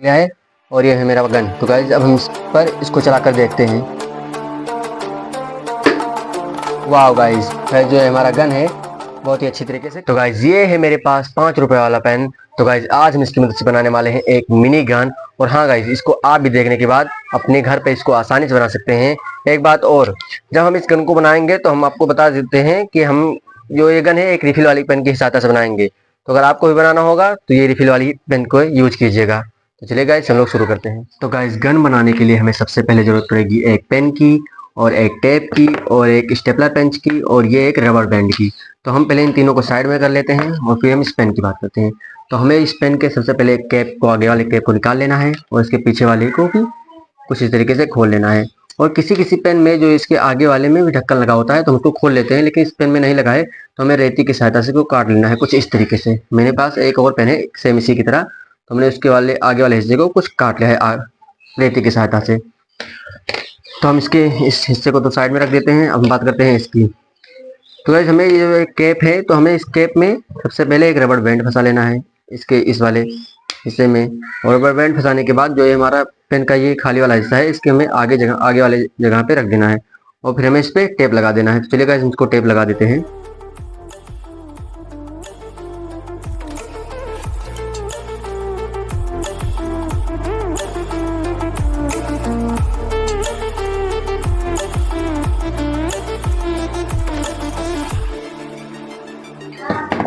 लिया है और ये है मेरा गन। तो गाइज अब हम इस पर इसको चला कर देखते हैं। वाह गाइज, जो है हमारा गन है बहुत ही अच्छी तरीके से। तो गाइज ये है मेरे पास 5 रुपए वाला पेन। तो गाइज आज हम इसकी मदद से बनाने वाले हैं एक मिनी गन। और हाँ गाइज, इसको आप भी देखने के बाद अपने घर पे इसको आसानी से बना सकते हैं। एक बात और, जब हम इस गन को बनाएंगे तो हम आपको बता देते हैं कि हम जो ये गन है एक रिफिल वाली पेन की सहायता से बनाएंगे। तो अगर आपको भी बनाना होगा तो ये रिफिल वाली पेन को यूज कीजिएगा। तो चलिए गाइज हम लोग शुरू करते हैं। तो गाइज गन बनाने के लिए हमें सबसे पहले जरूरत पड़ेगी एक पेन की और एक टेप की और एक स्टेपलर पेंच की और ये एक रबर बैंड की। तो हम पहले इन तीनों को साइड में कर लेते हैं और फिर हम इस पेन की बात करते हैं। तो हमें इस पेन के सबसे पहले एक कैप को, आगे वाले कैप को निकाल लेना है और इसके पीछे वाले को भी कुछ इस तरीके से खोल लेना है। और किसी किसी पेन में जो इसके आगे वाले में भी ढक्कन लगा होता है तो हम उसको खोल लेते हैं, लेकिन इस पेन में नहीं लगा है तो हमें रेती की सहायता से को काट लेना है कुछ इस तरीके से। मेरे पास एक और पेन है सेम इसी की तरह, तो हमने उसके वाले आगे वाले हिस्से को कुछ काट लिया है रेती की सहायता से। तो हम इसके इस हिस्से को तो साइड में रख देते हैं। अब हम बात करते हैं इसकी। तो गाइस हमें ये कैप है तो हमें इस कैप में सबसे पहले एक रबर बैंड फंसा लेना है इसके इस वाले हिस्से में। और रबर बैंड फंसाने के बाद जो ये हमारा पेन का ये खाली वाला हिस्सा है इसके हमें आगे वाले जगह पे रख देना है और फिर हमें इस पे टेप लगा देना है। तो चलिए गाइस इसको टेप लगा देते हैं।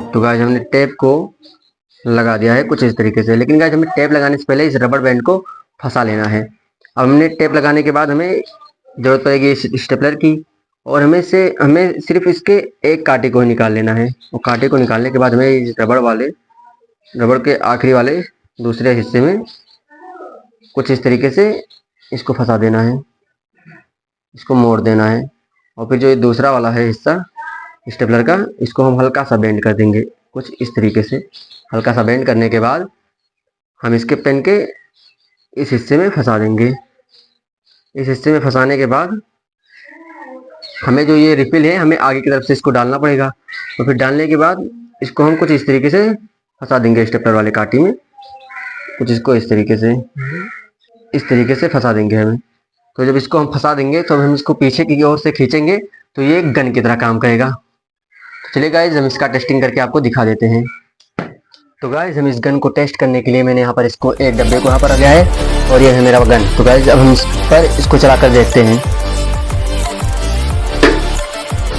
तो गाइस हमने टेप को लगा दिया है कुछ इस तरीके से, लेकिन गाइस हमें टेप लगाने से पहले इस रबर बैंड को फंसा लेना है। अब हमने टेप लगाने के बाद हमें जरूरत पड़ेगी इस स्टेपलर की और हमें सिर्फ इसके एक कांटे को ही निकाल लेना है। और कांटे को निकालने के बाद हमें इस रबर के आखिरी वाले दूसरे हिस्से में कुछ इस तरीके से इसको फंसा देना है, इसको मोड़ देना है। और फिर जो ये दूसरा वाला है हिस्सा स्टेपलर का, इसको हम हल्का सा बेंड कर देंगे कुछ इस तरीके से। हल्का सा बेंड करने के बाद हम इसके पेन के इस हिस्से में फंसा देंगे। इस हिस्से में फंसाने के बाद हमें जो ये रिफिल है हमें आगे की तरफ से इसको डालना पड़ेगा। और फिर डालने के बाद इसको हम कुछ इस तरीके से फंसा देंगे स्टेपलर वाले कांटे में, कुछ इसको इस तरीके से फंसा देंगे हमें। तो जब इसको हम फंसा देंगे तो हम इसको पीछे की ओर से खींचेंगे तो ये एक गन की तरह काम करेगा। चलिए गाइज हम इसका टेस्टिंग करके आपको दिखा देते हैं। तो गाइज हम इस गन को टेस्ट करने के लिए मैंने यहाँ पर इसको एक डब्बे को यहाँ पर रखा है और ये है मेरा गन। तो गाइज अब हम इस पर इसको चला कर देखते हैं।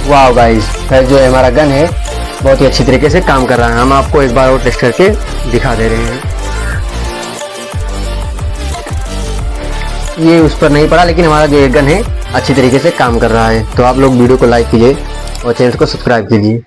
वाह गाइज, जो है हमारा गन है बहुत ही अच्छी तरीके से काम कर रहा है। हम आपको एक बार और टेस्ट करके दिखा दे रहे हैं। ये उस पर नहीं पड़ा, लेकिन हमारा जो ये गन है अच्छी तरीके से काम कर रहा है। तो आप लोग वीडियो को लाइक कीजिए और चैनल को सब्सक्राइब कीजिए।